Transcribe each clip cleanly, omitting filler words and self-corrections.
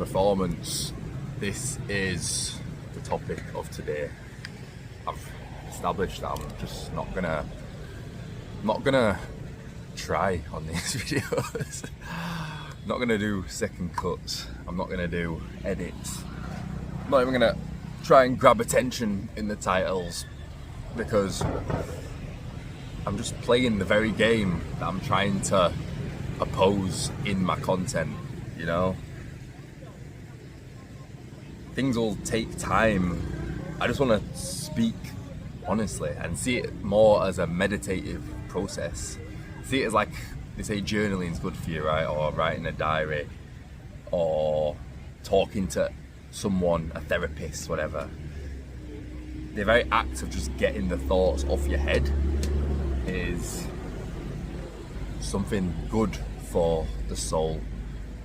performance. This is the topic of today. I've established that I'm just not gonna try on these videos. I'm not gonna do second cuts. I'm not gonna do edits. I'm not even gonna try and grab attention in the titles, because I'm just playing the very game that I'm trying to oppose in my content, you know? Things will take time. I just want to speak honestly and see it more as a meditative process. See it as, like, they say journaling's good for you, right? Or writing a diary, or talking to someone, a therapist, whatever. The very act of just getting the thoughts off your head is something good for the soul.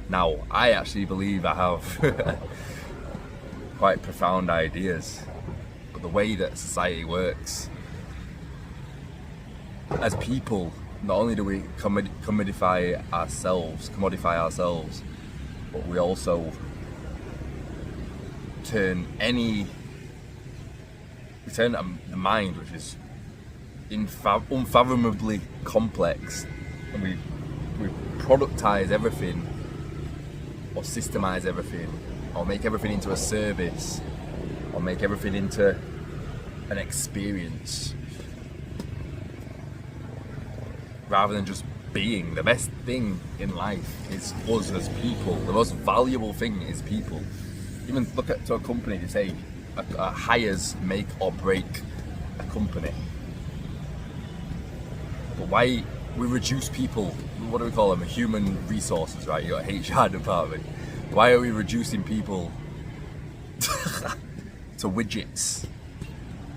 Now, I actually believe I have quite profound ideas, but the way that society works, as people, not only do we commodify ourselves, but we also turn a mind which is unfathomably complex, and we productize everything, or systemize everything, or make everything into a service, or make everything into an experience, rather than just being. The best thing in life is us as people. The most valuable thing is people. Even look at to a company, they say hires make or break a company. But why we reduce people? What do we call them? Human resources, right? Your HR department. Why are we reducing people to widgets,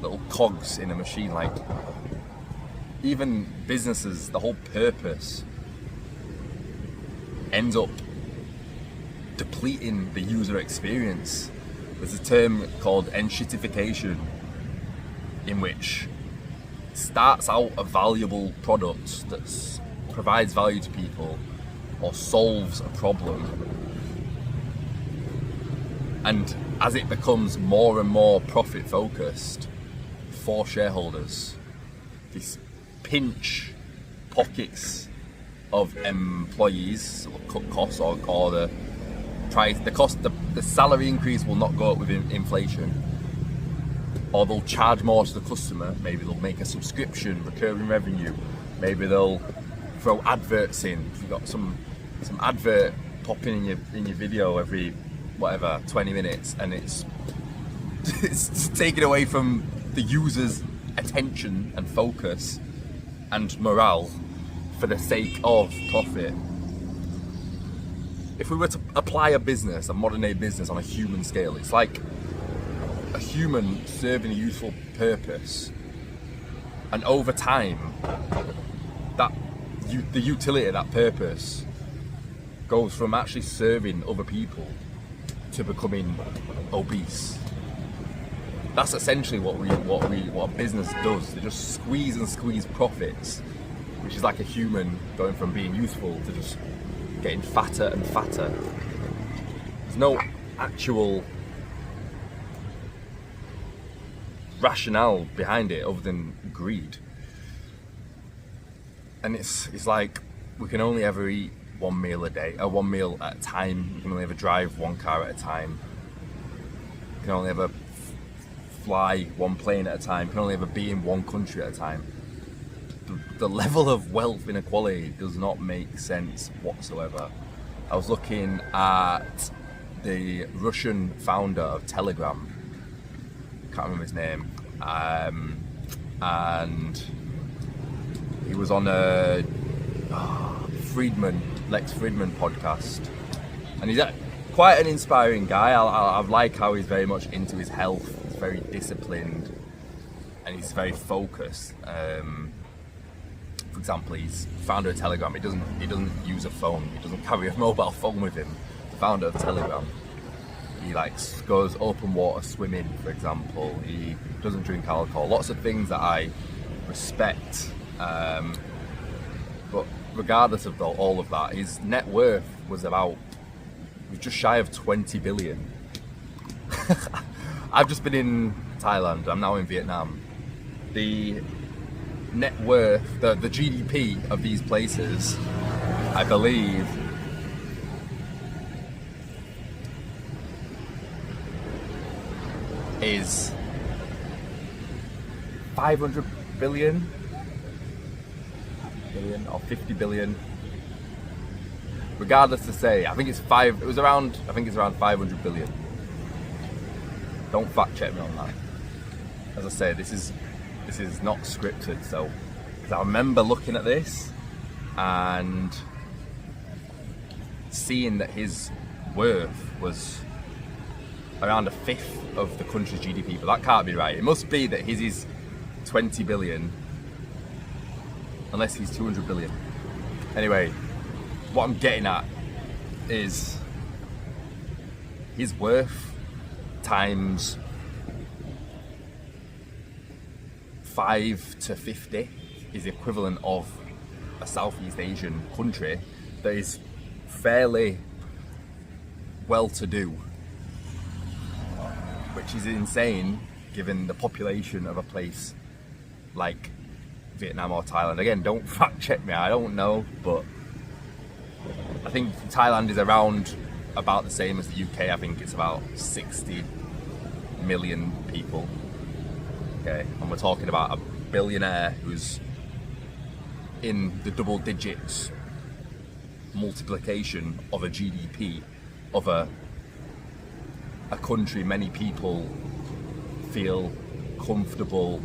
little cogs in a machine? Like, even businesses, the whole purpose ends up depleting the user experience. There's a term called enshittification, in which starts out a valuable product that provides value to people or solves a problem, and as it becomes more and more profit focused for shareholders, this pinch pockets of employees, or cut costs, or the price, the cost, the salary increase will not go up with inflation, or they'll charge more to the customer. Maybe they'll make a subscription, recurring revenue. Maybe they'll throw adverts in. If you've got some advert popping in your video every 20 minutes, and it's taken away from the user's attention and focus and morale for the sake of profit. If we were to apply a modern day business on a human scale, it's like a human serving a useful purpose, and over time the utility of that purpose goes from actually serving other people to becoming obese. That's essentially what a business does. They just squeeze profits, which is like a human going from being useful to just getting fatter and fatter. There's no actual rationale behind it other than greed. And it's like we can only ever eat one meal a day, or one meal at a time. We can only ever drive one car at a time. We can only ever fly one plane at a time. We can only ever be in one country at a time. The level of wealth inequality does not make sense whatsoever. I was looking at the Russian founder of Telegram. Can't remember his name. And he was on a Lex Friedman podcast, and he's quite an inspiring guy. I like how he's very much into his health. He's very disciplined, and he's very focused. For example, he's founder of Telegram. He doesn't use a phone. He doesn't carry a mobile phone with him. The founder of Telegram. He goes open water swimming, for example. He doesn't drink alcohol. Lots of things that I respect. But regardless of all of that, his net worth was about was just shy of 20 billion. I've just been in Thailand, I'm now in Vietnam. The net worth, the GDP of these places, I believe, is 500 billion or 50 billion. Regardless to say, I think it's around 500 billion. Don't fact check me on that. As I say, this is not scripted, so because I remember looking at this and seeing that his worth was around a fifth of the country's GDP, but that can't be right. It must be that his is 20 billion, unless he's 200 billion. Anyway, what I'm getting at is his worth times 5 to 50 is the equivalent of a Southeast Asian country that is fairly well-to-do, which is insane given the population of a place like Vietnam or Thailand. Again, don't fact check me, I don't know, but I think Thailand is around about the same as the UK. I think it's about 60 million people. Okay, and we're talking about a billionaire who's in the double digits multiplication of a GDP of a country many people feel comfortable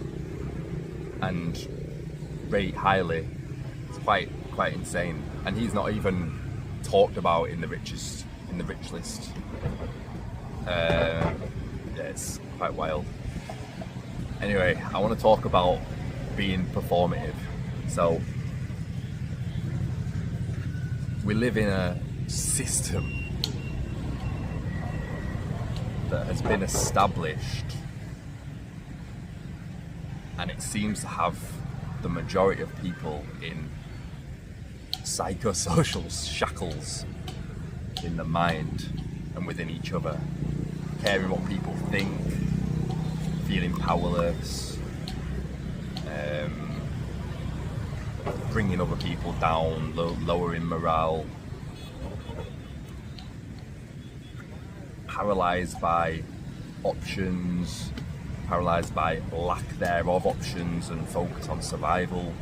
and rate highly. It's quite insane, and he's not even talked about in the rich list. Yeah, it's quite wild. Anyway, I want to talk about being performative. So we live in a system that has been established, and it seems to have the majority of people in psychosocial shackles in the mind and within each other, caring what people think, feeling powerless, bringing other people down, lowering morale, paralysed by options, paralysed by lack thereof options, and focus on survival.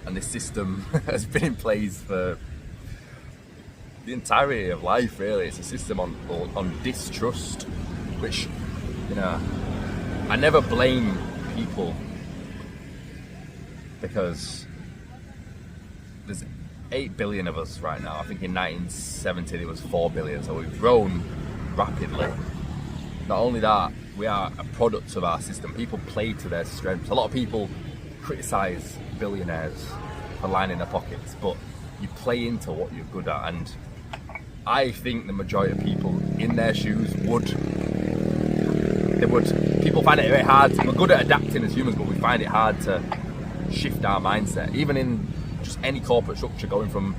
And this system has been in place for the entirety of life, really. It's a system on distrust, which, you know, I never blame people, because there's 8 billion of us right now. I think in 1970 there was 4 billion, so we've grown rapidly. Not only that, we are a product of our system. People play to their strengths. A lot of people criticise billionaires for lining their pockets, but you play into what you're good at, and I think the majority of people in their shoes people find it very hard. We're good at adapting as humans, but we find it hard to shift our mindset. Even in just any corporate structure, going from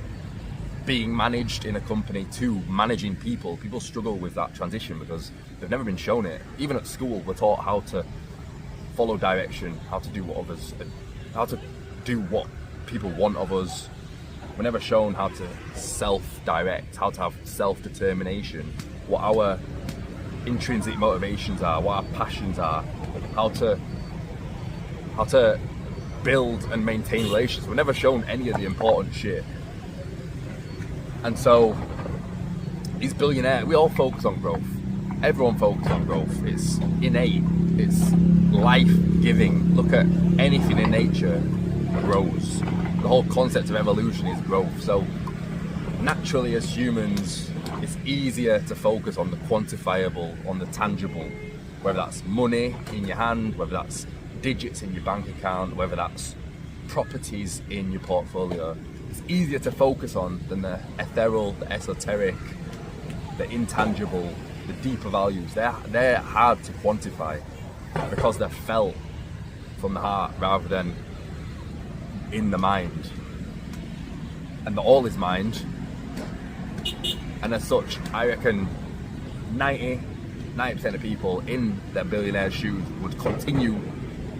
being managed in a company to managing people struggle with that transition because they've never been shown it. Even at school, we're taught how to follow direction, how to do what people want of us. We're never shown how to self-direct, how to have self-determination, what our intrinsic motivations are, what our passions are, how to build and maintain relations. We're never shown any of the important shit. And so these billionaires, we all focus on growth. Everyone focuses on growth. It's innate. It's life-giving. Look at anything in nature grows. The whole concept of evolution is growth. So naturally, as humans, it's easier to focus on the quantifiable, on the tangible, whether that's money in your hand, whether that's digits in your bank account, whether that's properties in your portfolio. It's easier to focus on than the ethereal, the esoteric, the intangible, the deeper values. They're hard to quantify because they're felt from the heart rather than in the mind. And the all is mind And as such, I reckon 90% of people in their billionaire shoes would continue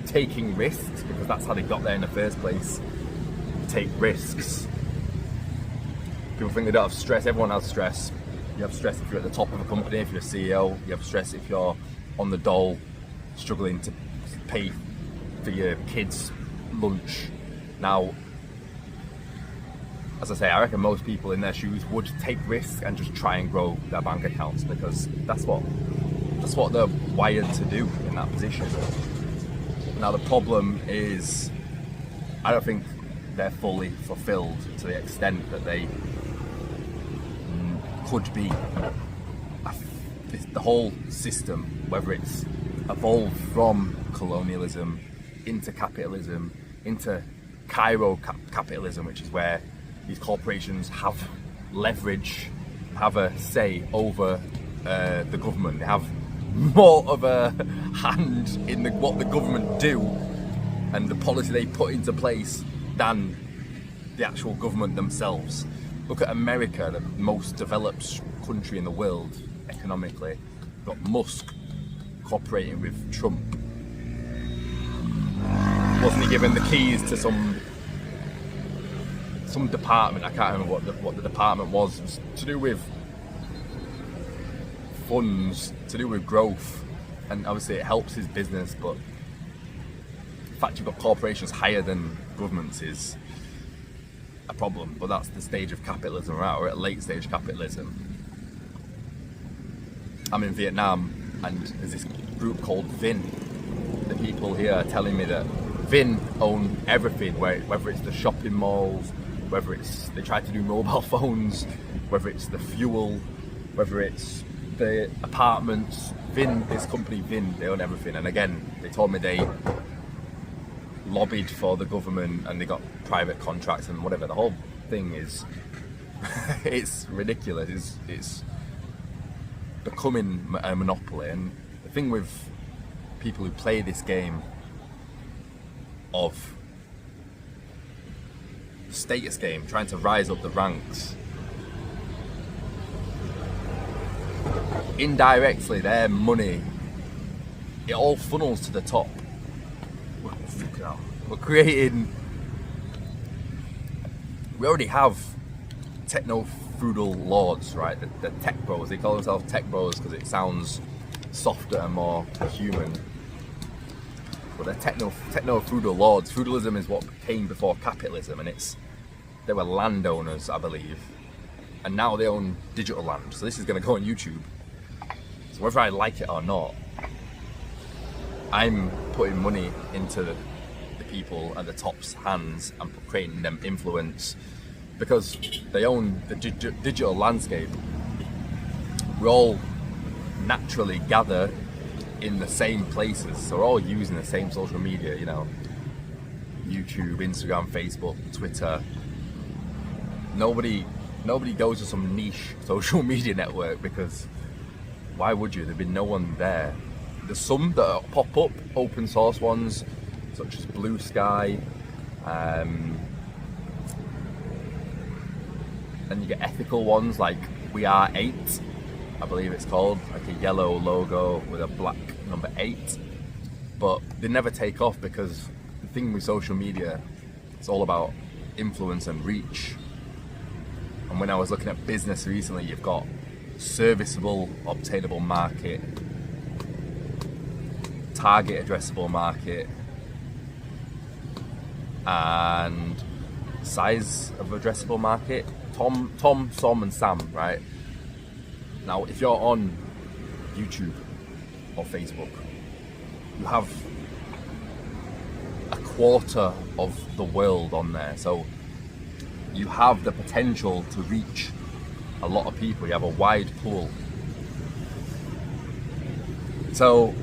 taking risks, because that's how they got there in the first place. Take risks. People think they don't have stress. Everyone has stress. You have stress if you're at the top of a company, if you're a CEO. You have stress if you're on the dole, struggling to pay for your kids' lunch. Now, as I say, I reckon most people in their shoes would take risks and just try and grow their bank accounts, because that's what they're wired to do in that position. Now the problem is, I don't think they're fully fulfilled to the extent that they could be. The whole system, whether it's evolved from colonialism into capitalism, into capitalism, which is where these corporations have leverage, have a say over the government. They have more of a hand in what the government do and the policy they put into place than the actual government themselves. Look at America, the most developed country in the world economically. Got Musk cooperating with Trump. Wasn't he given the keys to some department? I can't remember what the department was. It was to do with funds, to do with growth, and obviously it helps his business, but the fact you've got corporations higher than governments is a problem. But that's the stage of capitalism we're at. We're at late stage capitalism. I'm in Vietnam, and there's this group called Vin. The people here are telling me that Vin own everything, whether it's the shopping malls, whether it's they try to do mobile phones, whether it's the fuel, whether it's the apartments. Vin, this company Vin, they own everything. And again, they told me they lobbied for the government and they got private contracts and whatever. The whole thing is it's ridiculous. It's becoming a monopoly. And the thing with people who play this game of status game, trying to rise up the ranks, indirectly their money, it all funnels to the top. We already have techno-feudal lords, right? The tech bros, they call themselves tech bros because it sounds softer and more human. But they're techno-feudal lords. Feudalism is what came before capitalism, and they were landowners, I believe. And now they own digital land. So this is going to go on YouTube. So whether I like it or not, I'm putting money into the people at the top's hands and creating them influence, because they own the digital landscape. We all naturally gather in the same places, so we're all using the same social media, you know, YouTube, Instagram, Facebook, Twitter. Nobody goes to some niche social media network, because why would you? There'd be no one there. There's some that pop up, open source ones, such as Blue Sky, and you get ethical ones like We Are 8, I believe it's called, like a yellow logo with a black number 8. But they never take off, because the thing with social media, it's all about influence and reach. And when I was looking at business recently, you've got serviceable, obtainable market, target addressable market, and size of addressable market. Tom, Som, and Sam, right? Now, if you're on YouTube or Facebook, you have a quarter of the world on there. So you have the potential to reach a lot of people. You have a wide pool. So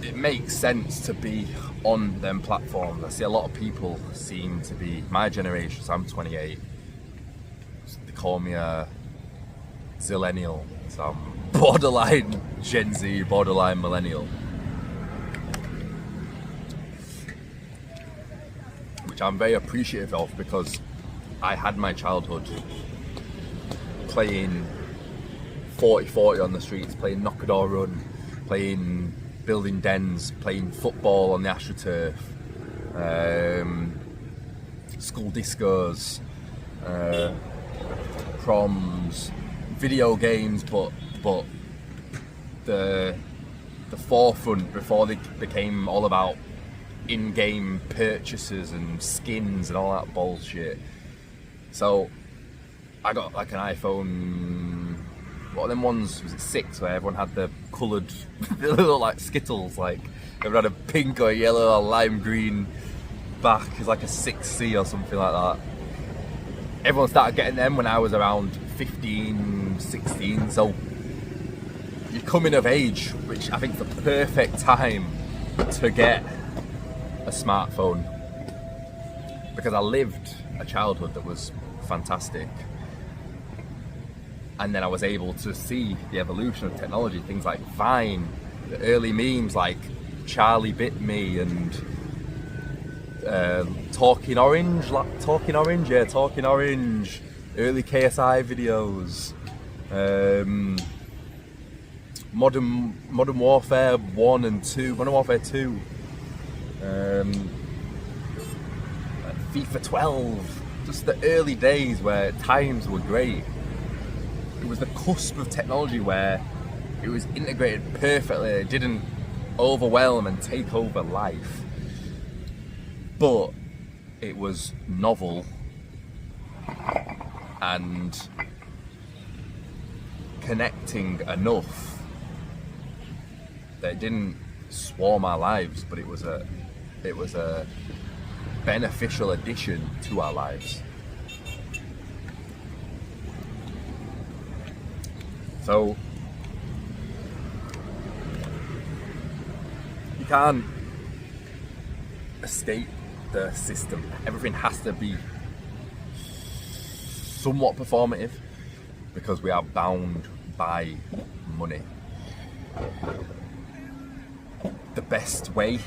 it makes sense to be on them platforms. I see a lot of people seem to be my generation, so I'm 28. They call me a zillennial, so I'm borderline Gen Z, borderline millennial, which I'm very appreciative of, because I had my childhood playing 40-40 on the streets, playing knock-a-door run, playing building dens, playing football on the AstroTurf, school discos, proms, video games, but the forefront before they became all about in-game purchases and skins and all that bullshit. So I got like an iPhone, what are them ones, was it 6, where everyone had the coloured, they look like Skittles, like everyone had a pink or yellow or lime green back. It's like a 6C or something like that. Everyone started getting them when I was around 15, 16, so you're coming of age, which I think is the perfect time to get a smartphone, because I lived a childhood that was fantastic, and then I was able to see the evolution of technology, things like Vine, the early memes like Charlie Bit Me and Talking Orange, early KSI videos, Modern Warfare 1 and 2, Modern Warfare 2, FIFA 12, just the early days where times were great. It was the cusp of technology where it was integrated perfectly, it didn't overwhelm and take over life, but it was novel and connecting enough that it didn't swarm our lives, but it was a beneficial addition to our lives. So you can't escape the system. Everything has to be somewhat performative because we are bound by money. The best way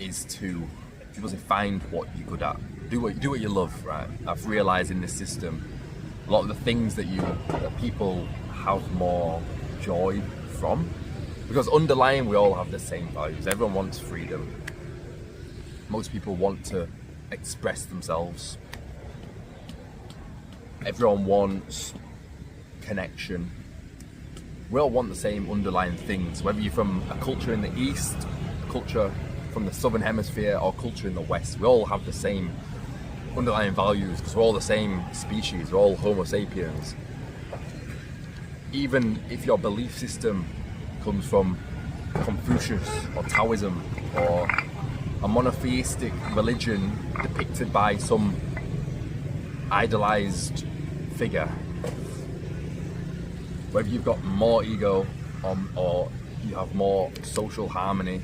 is to find what you're good at. Do what you love, right? I've realised in this system, a lot of the things that people have more joy from, because underlying we all have the same values. Everyone wants freedom. Most people want to express themselves. Everyone wants connection. We all want the same underlying things, whether you're from a culture in the East, a culture from the Southern Hemisphere, or culture in the West. We all have the same underlying values because we're all the same species, we're all Homo sapiens. Even if your belief system comes from Confucius or Taoism or a monotheistic religion depicted by some idolized figure, whether you've got more ego or you have more social harmony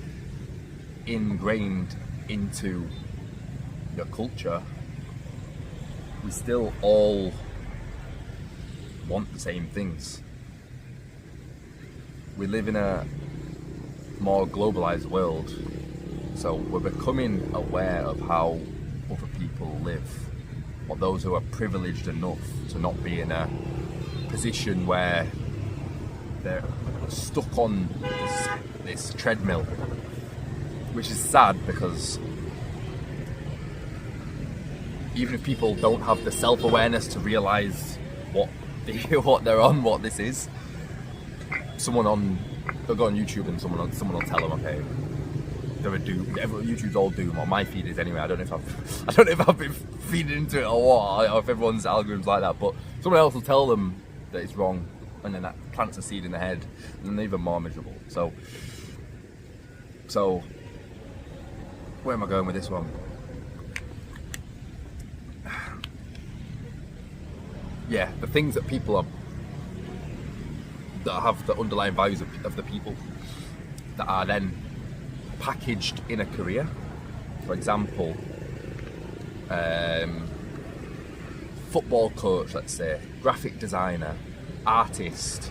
ingrained into your culture, we still all want the same things. We live in a more globalized world, so we're becoming aware of how other people live, or those who are privileged enough to not be in a position where they're stuck on this treadmill, which is sad, because even if people don't have the self-awareness to realise what they're on, what this is, they'll go on YouTube and someone will tell them, okay, they're a doom. YouTube's all doom, or my feed is anyway. I don't know if I've been feeding into it or what, or if everyone's algorithm's like that. But someone else will tell them that it's wrong, and then that plants a seed in their head, and then they're even more miserable. So where am I going with this one? Yeah, the things that people that have the underlying values of the people that are then packaged in a career. For example, football coach, let's say, graphic designer, artist,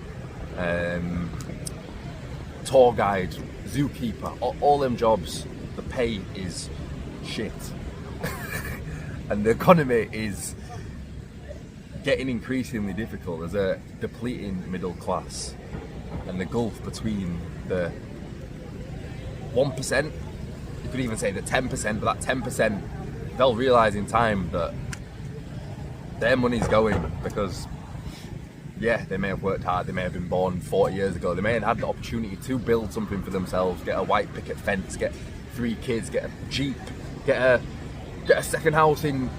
tour guide, zookeeper, all them jobs, the pay is shit. And the economy is getting increasingly difficult. There's a depleting middle class, and the gulf between the 1%, you could even say the 10%, but that 10%, they'll realise in time that their money's going because, yeah, they may have worked hard, they may have been born 40 years ago, they may have had the opportunity to build something for themselves, get a white picket fence, get 3 kids, get a Jeep, get a second house in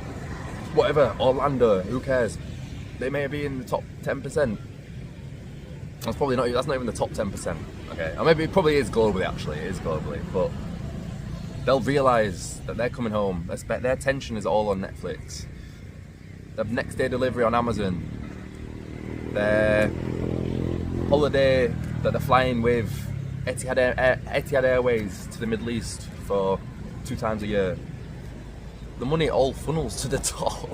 whatever, Orlando, who cares? They may be in the top 10%. That's not even the top 10%, okay? Or maybe it probably is globally, actually, it is globally, but they'll realise that they're coming home, their attention is all on Netflix, the next day delivery on Amazon, their holiday that they're flying with Etihad Airways to the Middle East for 2 times a year. The money all funnels to the top.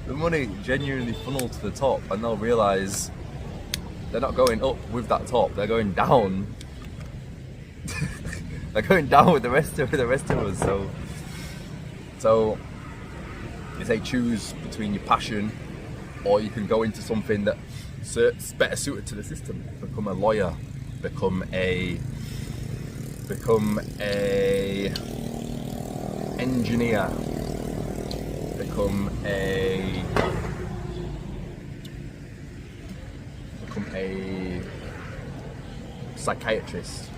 The money genuinely funnels to the top, and they'll realise they're not going up with that top, they're going down. They're going down with the rest of us. So you say choose between your passion, or you can go into something that's better suited to the system. Become a lawyer, become a engineer, become a psychiatrist.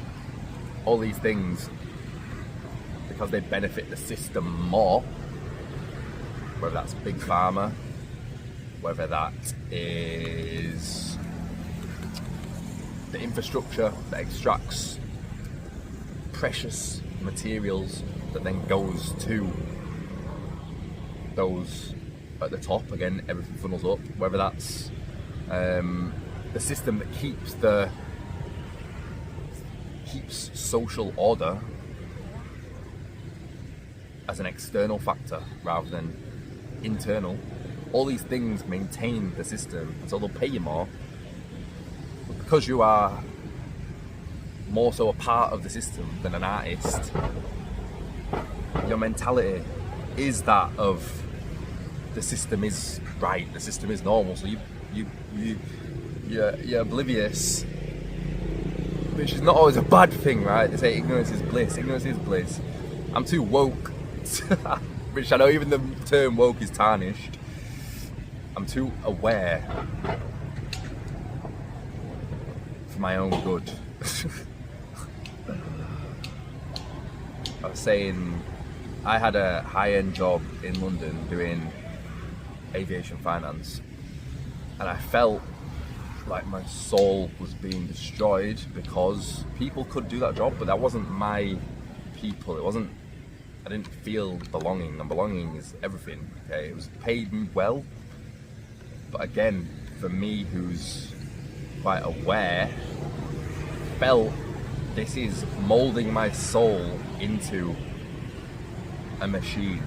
All these things, because they benefit the system more, whether that's big pharma, whether that is the infrastructure that extracts precious materials that then goes to those at the top. Again, everything funnels up, whether that's the system that keeps social order as an external factor rather than internal. All these things maintain the system, so they'll pay you more. But because you are more so a part of the system than an artist, your mentality is that of the system is right, the system is normal, so you're oblivious, which is not always a bad thing, right? They say ignorance is bliss. Ignorance is bliss. I'm too woke, which I know even the term woke is tarnished. I'm too aware for my own good. I was saying, I had a high-end job in London doing aviation finance, and I felt like my soul was being destroyed because people could do that job, but that wasn't my people. I didn't feel belonging, and belonging is everything, okay? It was paid well, but again, for me who's quite aware, felt this is moulding my soul into a machine.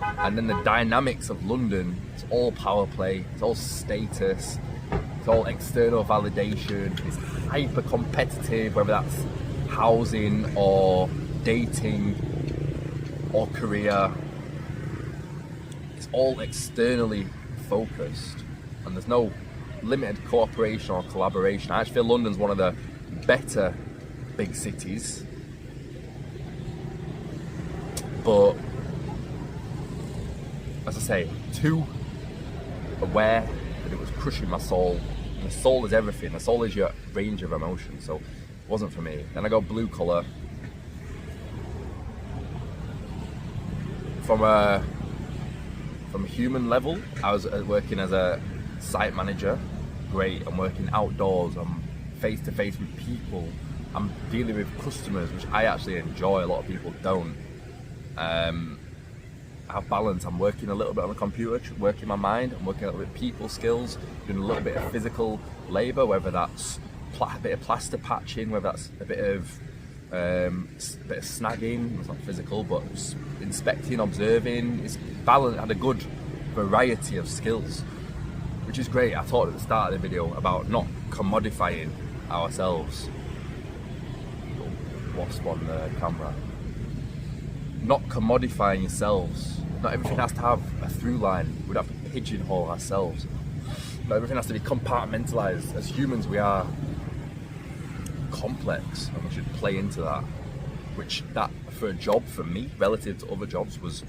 And then the dynamics of London, it's all power play, it's all status, it's all external validation, it's hyper competitive, whether that's housing or dating or career. It's all externally focused, and there's no limited cooperation or collaboration. I actually feel London's one of the better big cities, but as I say, too aware that it was crushing my soul. And the soul is everything. The soul is your range of emotions, so it wasn't for me. Then I got blue collar. From a human level, I was working as a site manager. Great. I'm working outdoors. I'm face to face with people. I'm dealing with customers, which I actually enjoy. A lot of people don't. I have balance. I'm working a little bit on the computer, working my mind. I'm working a little bit of people skills, doing a little bit of physical labour, whether that's a bit of plaster patching, whether that's a bit of snagging. It's not physical, but inspecting, observing. It's balanced. Had a good variety of skills, which is great. I talked at the start of the video about not commodifying ourselves. Wasp on the camera. Not commodifying yourselves. Not everything has to have a through line. We'd have to pigeonhole ourselves. But everything has to be compartmentalized. As humans, we are complex, and we should play into that. Which that for a job for me, relative to other jobs, was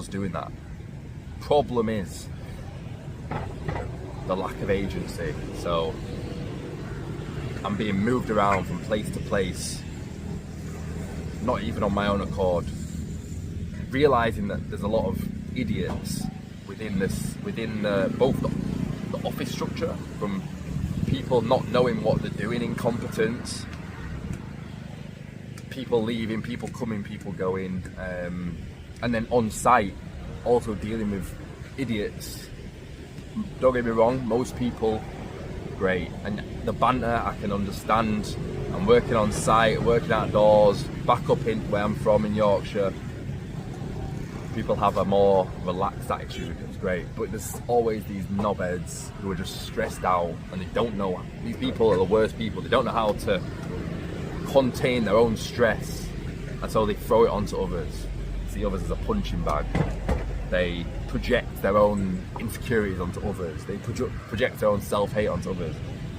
doing that. Problem is the lack of agency. So I'm being moved around from place to place, not even on my own accord, realizing that there's a lot of idiots within both the office structure, from people not knowing what they're doing, incompetence, people leaving, people coming, people going, and then on site also dealing with idiots. Don't get me wrong, most people great, and the banter I can understand. I'm working on site, working outdoors, back up in where I'm from in Yorkshire. People have a more relaxed attitude, it's great, but there's always these knobheads who are just stressed out, and they don't know. These people are the worst people. They don't know how to contain their own stress, and so they throw it onto others. See others as a punching bag. They project their own insecurities onto others. They project their own self-hate onto others.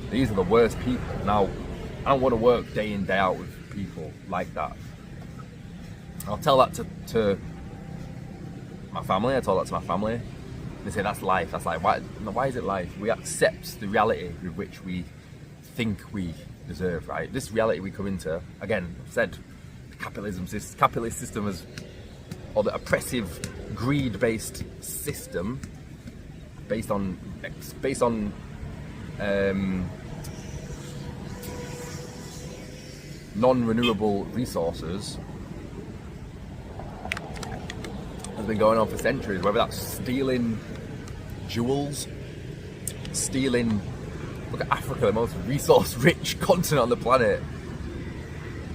These are the worst people. Now, I don't want to work day in, day out with people like that. I'll tell that to my family. I told that to my family. They say that's life. That's like, why is it life? We accept the reality with which we think we deserve, right? This reality we come into, again, I've said, the capitalist system or the oppressive, greed-based system, based on non-renewable resources, has been going on for centuries. Whether that's stealing jewels, look at Africa, the most resource-rich continent on the planet,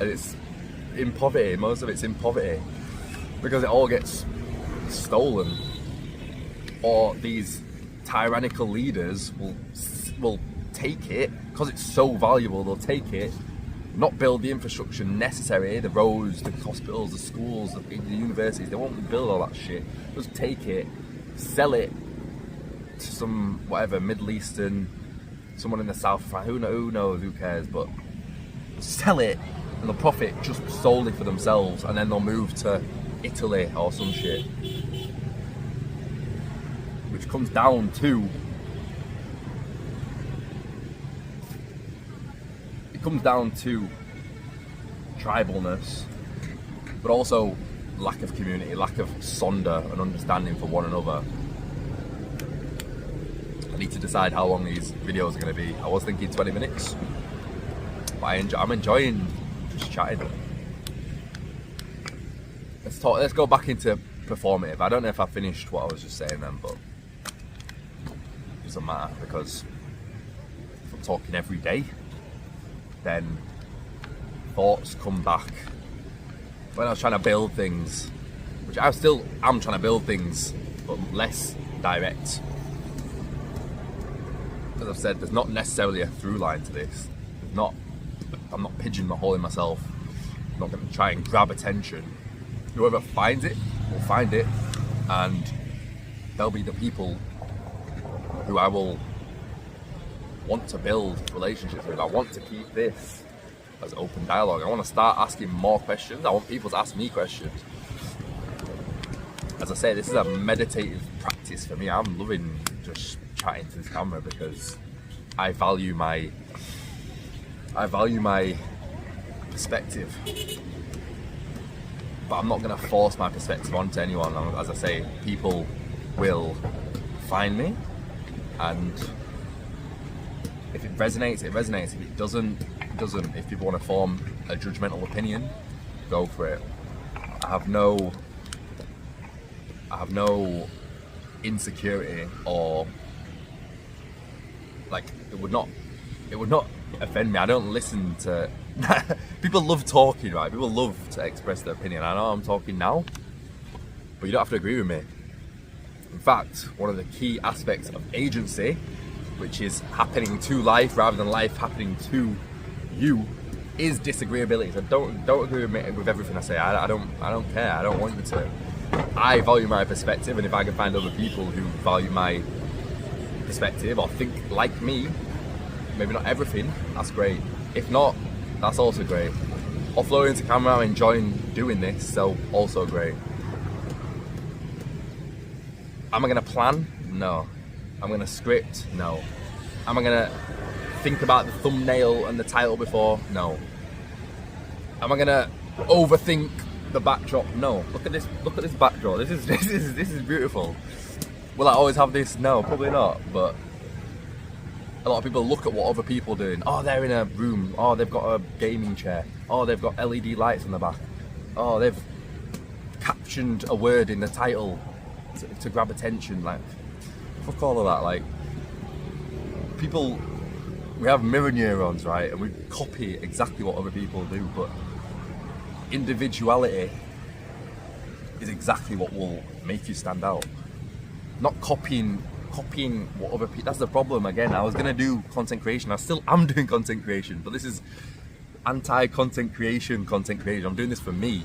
and it's in poverty. Most of it's in poverty because it all gets stolen, or these tyrannical leaders will take it because it's so valuable. They'll take it, not build the infrastructure necessary, the roads, the hospitals, the schools, the universities. They won't build all that shit. Just take it, sell it to some whatever Middle Eastern, someone in the south of France. Who knows? Who cares? But sell it, and they'll profit just solely for themselves, and then they'll move to Italy or some shit, which comes down to tribalness, but also lack of community, lack of sonder and understanding for one another. I need to decide how long these videos are going to be. I was thinking 20 minutes, but I'm enjoying just chatting. Let's go back into performative. I don't know if I finished what I was just saying then, but it doesn't matter, because if I'm talking every day, then thoughts come back. When I was trying to build things, which I still am trying to build things, but less direct. As I've said, there's not necessarily a through line to this. I'm not pigeonholing myself. I'm not going to try and grab attention. Whoever finds it will find it, and they'll be the people who I will want to build relationships with. I want to keep this as open dialogue. I want to start asking more questions. I want people to ask me questions. As I say, this is a meditative practice for me. I'm loving just chatting to this camera because I value my perspective. But I'm not going to force my perspective onto anyone. As I say, people will find me, and if it resonates, it resonates. If it doesn't, it doesn't. If people want to form a judgmental opinion, go for it. I have no insecurity, or like it would not offend me. I don't listen to people love talking, right? People love to express their opinion. I know I'm talking now, but you don't have to agree with me. In fact, one of the key aspects of agency, which is happening to life rather than life happening to you, is disagreeability. So don't agree with me with everything I say. I don't care. I don't want you to. I value my perspective, and if I can find other people who value my perspective or think like me, maybe not everything, that's great. If not, that's also great. Offloading to camera, I'm enjoying doing this, so also great. Am I gonna plan? No. I'm gonna script? No. Am I gonna think about the thumbnail and the title before? No. Am I gonna overthink the backdrop? No. Look at this backdrop. This is beautiful. Will I always have this? No, probably not. But a lot of people look at what other people are doing. Oh, they're in a room. Oh, they've got a gaming chair. Oh, they've got LED lights on the back. Oh, they've captioned a word in the title to grab attention. Like, fuck all of that. Like, people, we have mirror neurons, right? And we copy exactly what other people do. But individuality is exactly what will make you stand out. Not copying what other people. That's the problem. Again, I was gonna do content creation. I still am doing content creation, but this is anti-content creation. I'm doing this for me,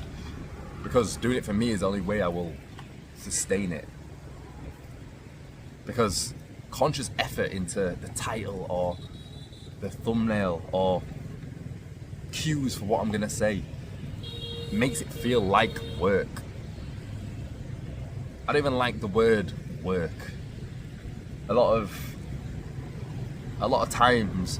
because doing it for me is the only way I will sustain it. Because conscious effort into the title or the thumbnail or cues for what I'm gonna say makes it feel like work. I don't even like the word work. A lot of times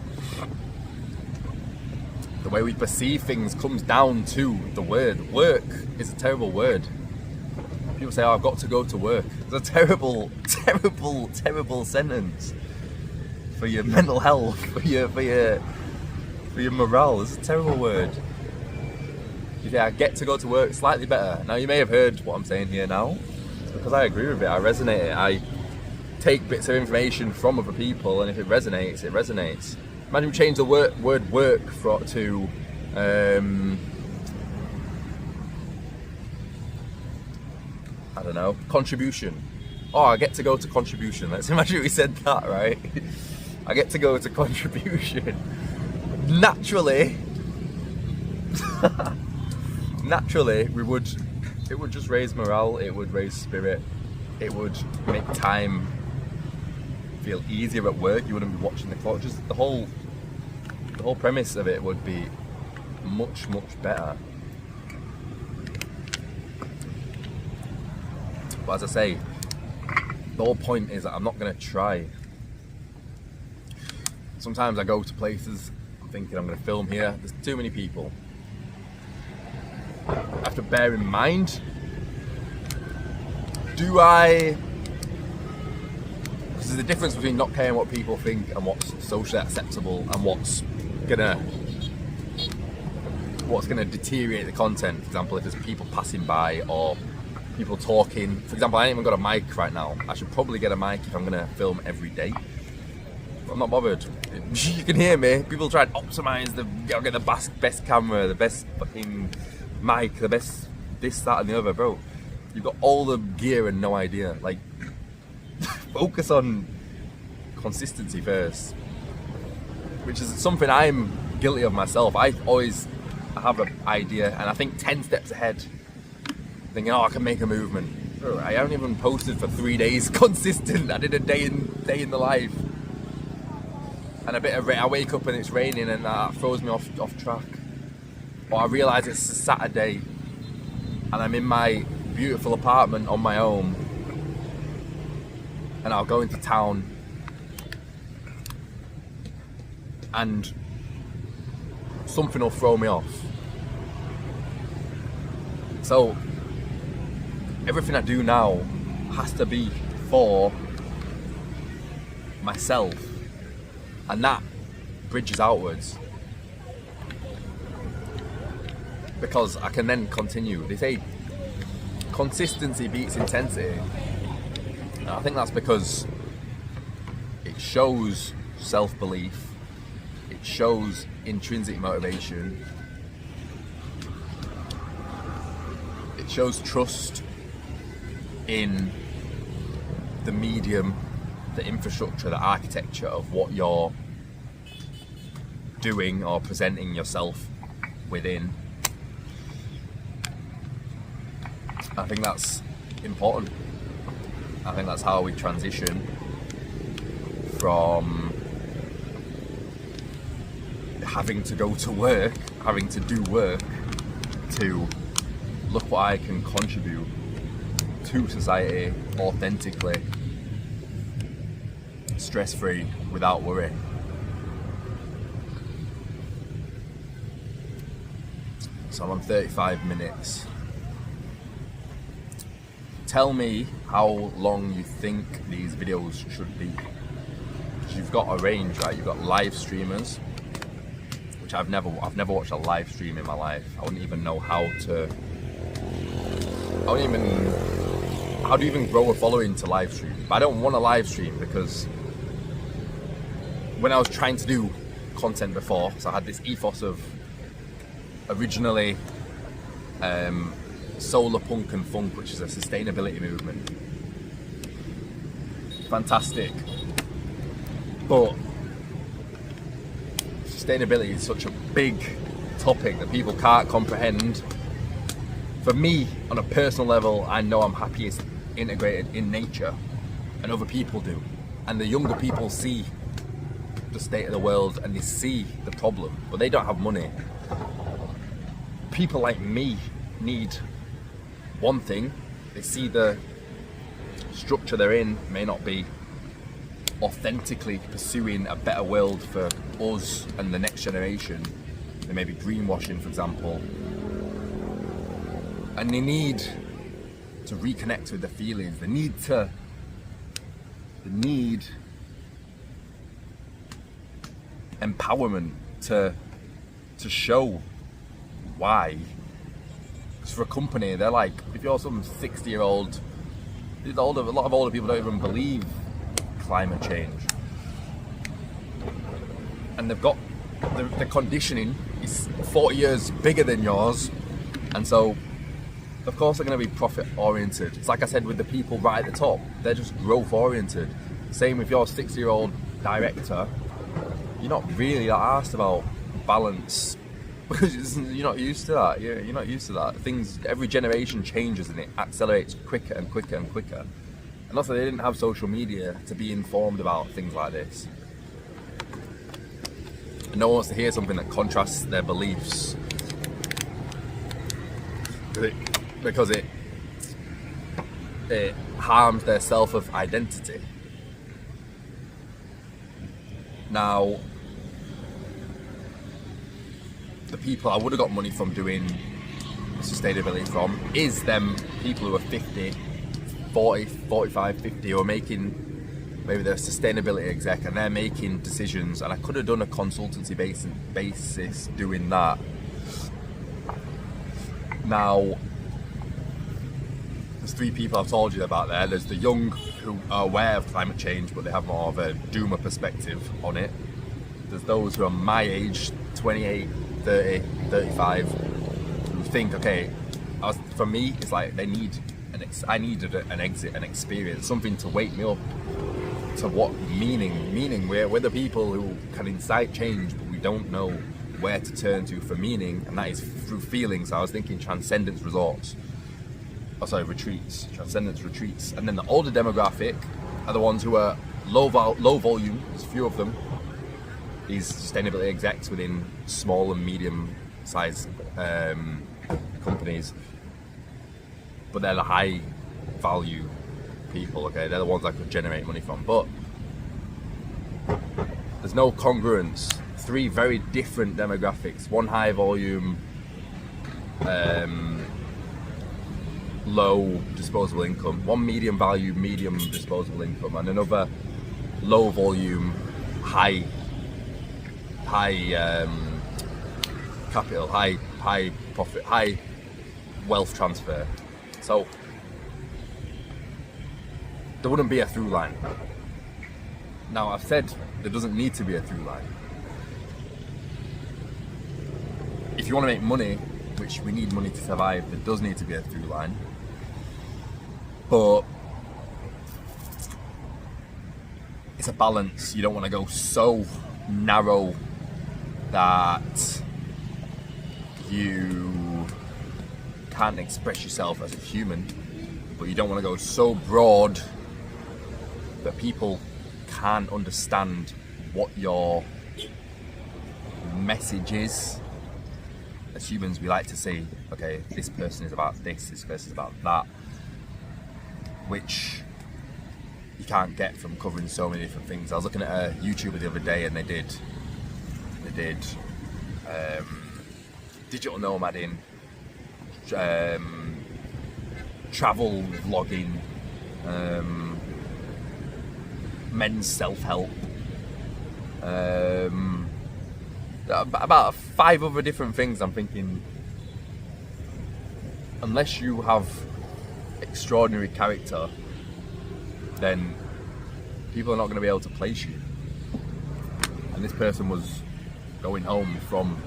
the way we perceive things comes down to the word. Work is a terrible word. People say, oh, I've got to go to work. It's a terrible sentence for your mental health, for your morale. It's a terrible word. You say, I get to go to work, slightly better. Now, you may have heard what I'm saying here now. It's because I agree with it. I resonate it. I take bits of information from other people, and if it resonates, it resonates. Imagine we change the word work to I don't know, contribution. Oh, I get to go to contribution. Let's imagine we said that, right? I get to go to contribution. Naturally, it would just raise morale, it would raise spirit, it would make time feel easier at work. You wouldn't be watching the clock. Just the whole premise of it would be much better. But as I say, the whole point is that I'm not going to try. Sometimes I go to places, I'm thinking I'm going to film here, there's too many people. I have to bear in mind, because there's a difference between not caring what people think and what's socially acceptable and what's gonna deteriorate the content. For example, if there's people passing by or people talking. For example, I ain't even got a mic right now. I should probably get a mic if I'm gonna film every day. But I'm not bothered. You can hear me. People try and optimize get the best camera, the best fucking mic, the best this, that, and the other, bro. You've got all the gear and no idea. Like, focus on consistency first, which is something I'm guilty of myself. I always have an idea and I think 10 steps ahead, thinking, oh, I can make a movement. Bro, I haven't even posted for 3 days consistent. I did a day in the life, and a bit of rain. I wake up and it's raining, and that throws me off track. Or I realise it's a Saturday and I'm in my beautiful apartment on my own, and I'll go into town and something will throw me off. So everything I do now has to be for myself, and that bridges outwards, because I can then continue. They say consistency beats intensity, and I think that's because it shows self-belief, it shows intrinsic motivation, it shows trust in the medium, the infrastructure, the architecture of what you're doing or presenting yourself within. I think that's important. I think that's how we transition from having to go to work, having to do work, to look what I can contribute to society authentically, stress-free, without worry. So I'm on 35 minutes. Tell me how long you think these videos should be. Because you've got a range, right? You've got live streamers, which I've never watched a live stream in my life. I wouldn't even know how do you even grow a following to live stream? But I don't want a live stream because when I was trying to do content before, so I had this ethos of originally solar punk and funk, which is a sustainability movement. Fantastic. But sustainability is such a big topic that people can't comprehend. For me, on a personal level, I know I'm happiest integrated in nature, and other people do. And the younger people see the state of the world and they see the problem, but they don't have money. People like me need one thing. They see the structure they're in may not be authentically pursuing a better world for us and the next generation. They may be greenwashing, for example, and they need to reconnect with the feelings. They need empowerment to show why. Because for a company, they're like, if you're some 60-year-old, a lot of older people don't even believe climate change, and they've got the conditioning is 40 years bigger than yours, and so of course they're going to be profit oriented. It's like I said with the people right at the top, they're just growth oriented. Same with your 60-year-old director, you're not really that asked about balance because you're not used to that. You're not used to that. Things, every generation changes and it accelerates quicker and quicker and quicker. And also they didn't have social media to be informed about things like this. And no one wants to hear something that contrasts their beliefs. Because it harms their self of identity. Now, the people I would have got money from doing sustainability from is them people who are 50, 40, 45, 50 who are making, maybe they're a sustainability exec and they're making decisions, and I could have done a consultancy basis doing that. Now, there's three people I've told you about there. There's the young who are aware of climate change but they have more of a doomer perspective on it. There's those who are my age, 28, 30, 35, who think, okay, for me, it's like I needed an exit, an experience, something to wake me up to what meaning. We're the people who can incite change, but we don't know where to turn to for meaning, and that is through feelings. So I was thinking transcendence resorts. Retreats, transcendence retreats. And then the older demographic are the ones who are low volume, there's a few of them, these sustainability execs within small and medium sized companies, but they're the high value people, okay? They're the ones I could generate money from, but there's no congruence. Three very different demographics, one high volume, low disposable income, one medium value, medium disposable income, and another low volume, high capital, high profit, high wealth transfer. So there wouldn't be a through line. Now I've said there doesn't need to be a through line. If you want to make money, which we need money to survive, there does need to be a through line. But it's a balance. You don't want to go so narrow that you can't express yourself as a human. but you don't want to go so broad that people can't understand what your message is. As humans, we like to say, okay, this person is about this person is about that, which you can't get from covering so many different things. I was looking at a YouTuber the other day, and they did digital nomading, travel vlogging, men's self-help, about 5 other different things. I'm thinking, unless you have extraordinary character, then people are not going to be able to place you. And this person was going home from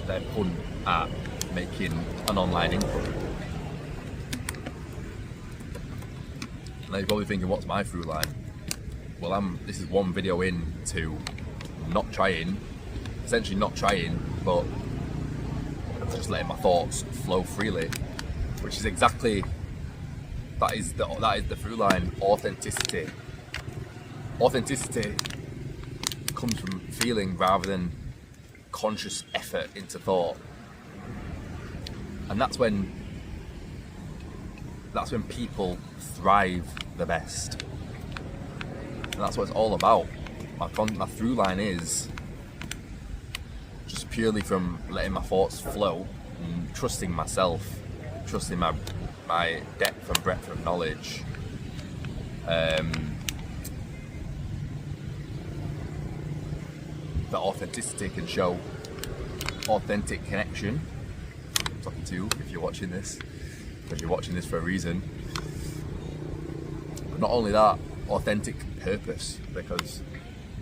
their punt at making an online income. Now you're probably thinking, what's my through line? Well, this is one video in to essentially not trying, but just letting my thoughts flow freely, which is exactly, that is the through line. Authenticity. Authenticity comes from feeling rather than conscious effort into thought, and that's when people thrive the best, and that's what it's all about. My through line is just purely from letting my thoughts flow and trusting myself, trusting my depth and breadth of knowledge. That authenticity can show authentic connection. I'm talking to you if you're watching this, because you're watching this for a reason. But not only that, authentic purpose, because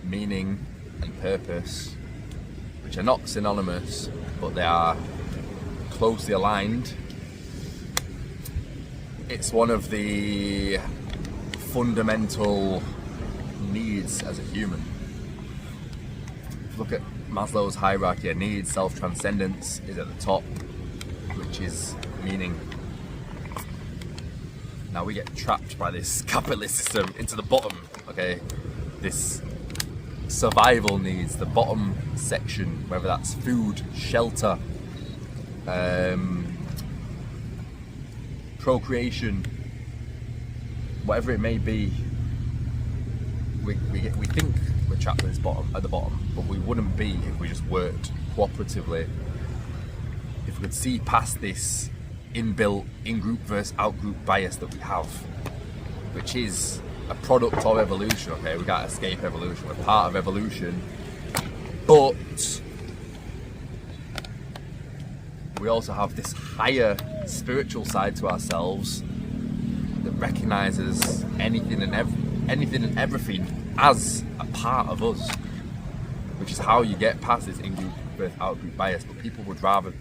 meaning and purpose, which are not synonymous, but they are closely aligned. It's one of the fundamental needs as a human. If you look at Maslow's hierarchy of needs, self-transcendence is at the top, which is meaning. Now we get trapped by this capitalist system into the bottom, okay? This survival needs, the bottom section, whether that's food, shelter, procreation, whatever it may be. We think we're trapped at the bottom, but we wouldn't be if we just worked cooperatively. If we could see past this inbuilt in-group versus out-group bias that we have, which is a product of evolution. Okay, we can't escape evolution. We're part of evolution, but we also have this higher spiritual side to ourselves that recognizes anything and everything as a part of us, which is how you get past this in-group versus out-group bias. But people would rather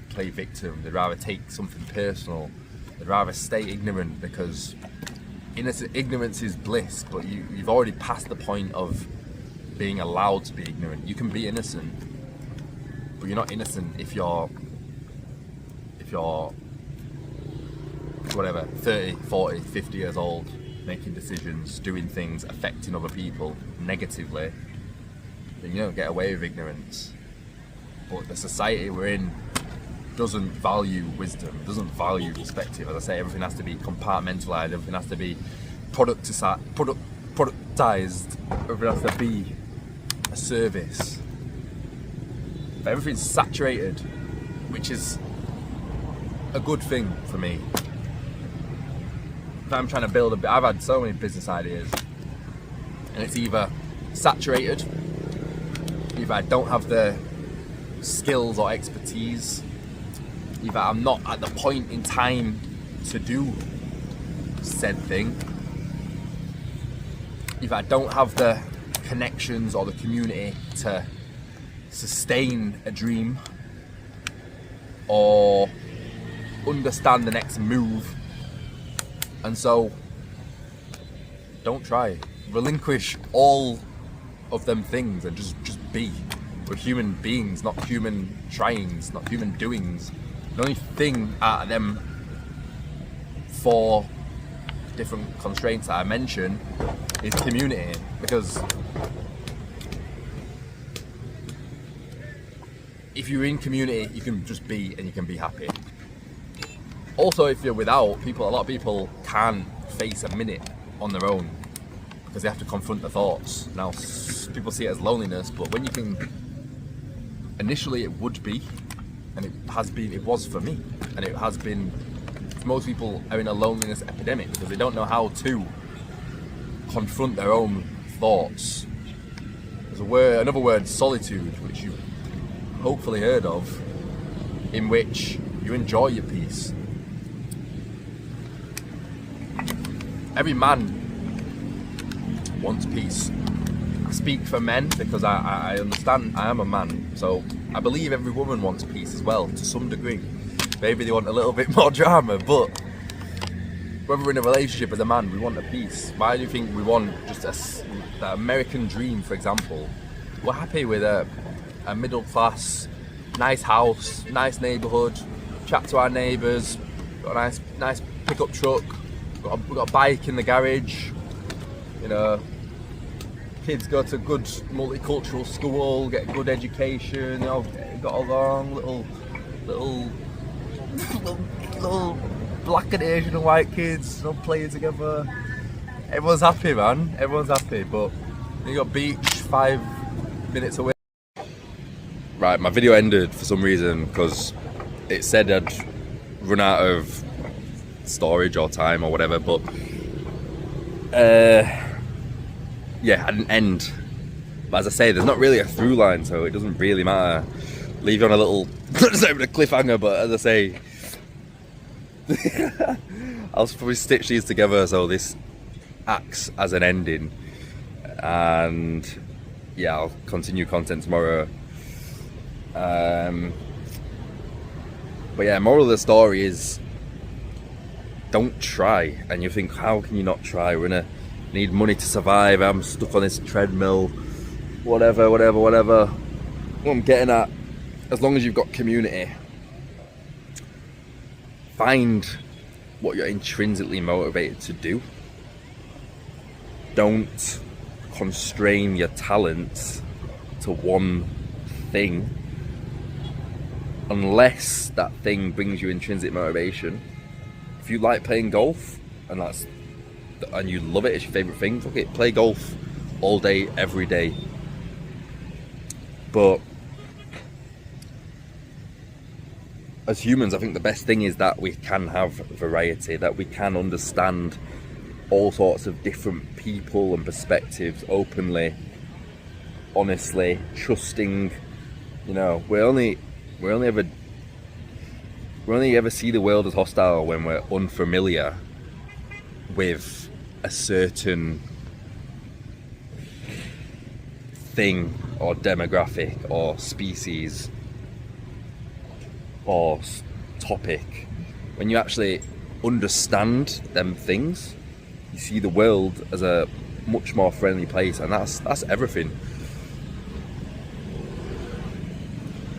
play victim, they'd rather take something personal, they'd rather stay ignorant, because ignorance is bliss, but you've already passed the point of being allowed to be ignorant. You can be innocent, but you're not innocent if you're whatever, 30, 40, 50 years old, making decisions, doing things, affecting other people negatively. Then you don't get away with ignorance. But the society we're in doesn't value wisdom, doesn't value perspective. As I say, everything has to be compartmentalized, everything has to be productized, everything has to be a service. But everything's saturated, which is a good thing for me. If I'm trying to build I've had so many business ideas, and it's either saturated, either I don't have the skills or expertise, either I'm not at the point in time to do said thing, either I don't have the connections or the community to sustain a dream or understand the next move. And so don't try, relinquish all of them things and just be. We're human beings, not human tryings, not human doings. The only thing out of them 4 different constraints that I mentioned is community, because if you're in community, you can just be and you can be happy. Also, if you're without people, a lot of people can't face a minute on their own because they have to confront their thoughts. Now, people see it as loneliness, but when you can, initially it would be, and it has been, it was for me, and it has been, most people are in a loneliness epidemic because they don't know how to confront their own thoughts. There's a word, another word, solitude, which you've hopefully heard of, in which you enjoy your peace. Every man wants peace. I speak for men because I understand I am a man, so I believe every woman wants peace as well, to some degree. Maybe they want a little bit more drama, but when we're in a relationship as a man, we want a peace. Why do you think we want just the American dream, for example? We're happy with a middle class, nice house, nice neighbourhood, chat to our neighbours, got a nice pickup truck, we've got a bike in the garage, you know, kids go to good multicultural school, get a good education, you know, got along, little black and Asian and white kids, you know, playing together. Everyone's happy, man. Everyone's happy, but you got beach 5 minutes away. Right, my video ended for some reason because it said I'd run out of storage or time or whatever, but yeah, I didn't end. But as I say, there's not really a through line, so it doesn't really matter. Leave you on a little, not even a cliffhanger, but as I say, I'll probably stitch these together so this acts as an ending. And yeah, I'll continue content tomorrow. But yeah, moral of the story is, don't try. And you think, how can you not try? We're gonna need money to survive, I'm stuck on this treadmill, whatever. What I'm getting at, as long as you've got community, find what you're intrinsically motivated to do. Don't constrain your talents to one thing unless that thing brings you intrinsic motivation. If you like playing golf and you love it, it's your favourite thing, fuck it, play golf all day, every day. But as humans, I think the best thing is that we can have variety, that we can understand all sorts of different people and perspectives openly, honestly, trusting. You know, we only ever see the world as hostile when we're unfamiliar with a certain thing or demographic or species or topic. When you actually understand them things, you see the world as a much more friendly place, and that's everything.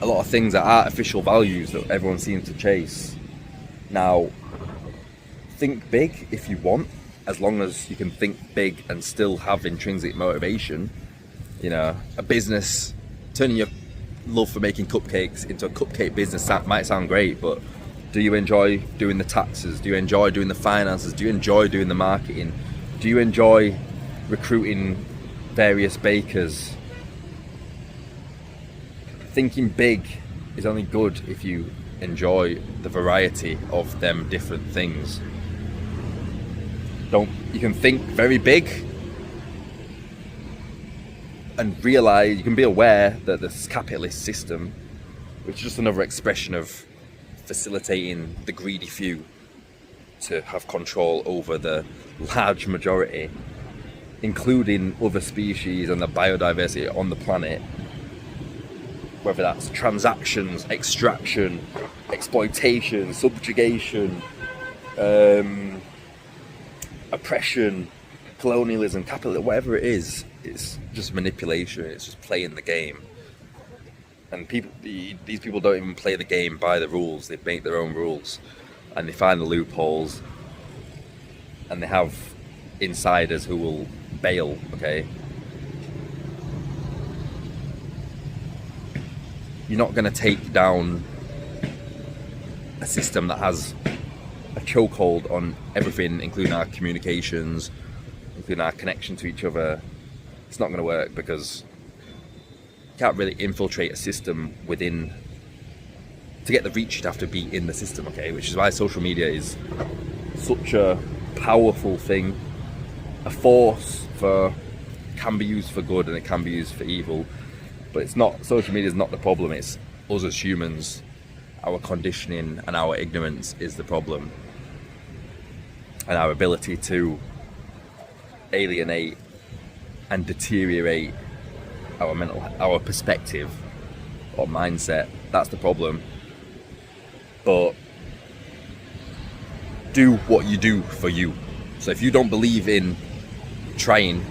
A lot of things are artificial values that everyone seems to chase. Now, think big if you want, as long as you can think big and still have intrinsic motivation. You know, a business, turning your love for making cupcakes into a cupcake business, that might sound great, but do you enjoy doing the taxes? Do you enjoy doing the finances? Do you enjoy doing the marketing? Do you enjoy recruiting various bakers? Thinking big is only good if you enjoy the variety of them different things. You can think very big and realize, you can be aware that this capitalist system, which is just another expression of facilitating the greedy few to have control over the large majority, including other species and the biodiversity on the planet, whether that's transactions, extraction, exploitation, subjugation, oppression, colonialism, capitalism, whatever it is, it's just manipulation, it's just playing the game. And these people don't even play the game by the rules, they make their own rules, and they find the loopholes, and they have insiders who will bail, okay? You're not going to take down a system that has a chokehold on everything, including our communications, including our connection to each other. It's not going to work, because you can't really infiltrate a system within. To get the reach, you'd have to be in the system, okay? Which is why social media is such a powerful thing. A force can be used for good and it can be used for evil. But it's not, social media is not the problem, it's us as humans. Our conditioning and our ignorance is the problem. And our ability to alienate and deteriorate our perspective or mindset, that's the problem. But do what you do for you. So if you don't believe in trying,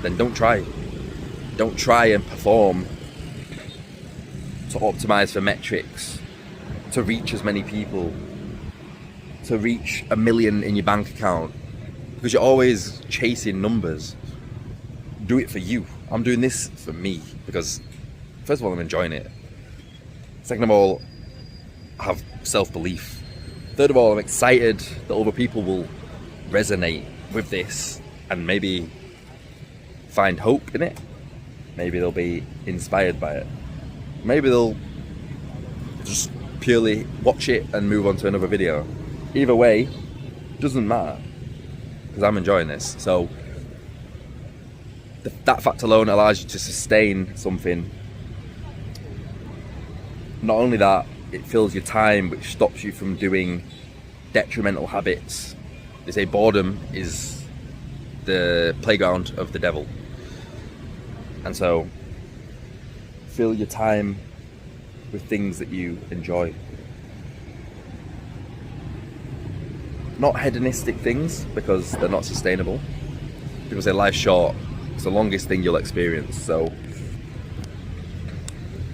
then don't try. Don't try and perform to optimize for metrics, to reach as many people, to reach 1 million in your bank account, because you're always chasing numbers. Do it for you. I'm doing this for me because, first of all, I'm enjoying it. Second of all, I have self-belief. Third of all, I'm excited that other people will resonate with this and maybe find hope in it. Maybe they'll be inspired by it. Maybe they'll just purely watch it and move on to another video. Either way, doesn't matter, because I'm enjoying this. So that fact alone allows you to sustain something. Not only that, it fills your time, which stops you from doing detrimental habits. They say boredom is the playground of the devil. And so fill your time with things that you enjoy. Not hedonistic things, because they're not sustainable. People say life's short, it's the longest thing you'll experience. So,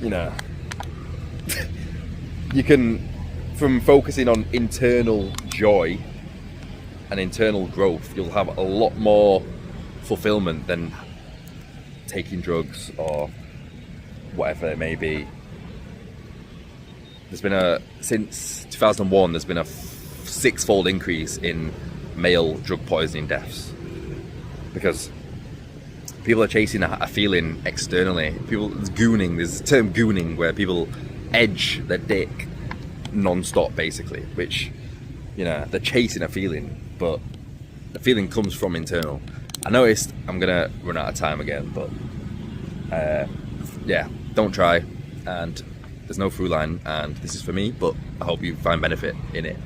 you know, you can, from focusing on internal joy and internal growth, you'll have a lot more fulfillment than taking drugs or whatever it may be. There's been since 2001, there's been a 6-fold increase in male drug poisoning deaths, because people are chasing a feeling externally. There's gooning, there's a term gooning, where people edge their dick non-stop basically, which, you know, they're chasing a feeling, but the feeling comes from internal. I noticed I'm gonna run out of time again, but yeah, don't try, and there's no through line, and this is for me, but I hope you find benefit in it.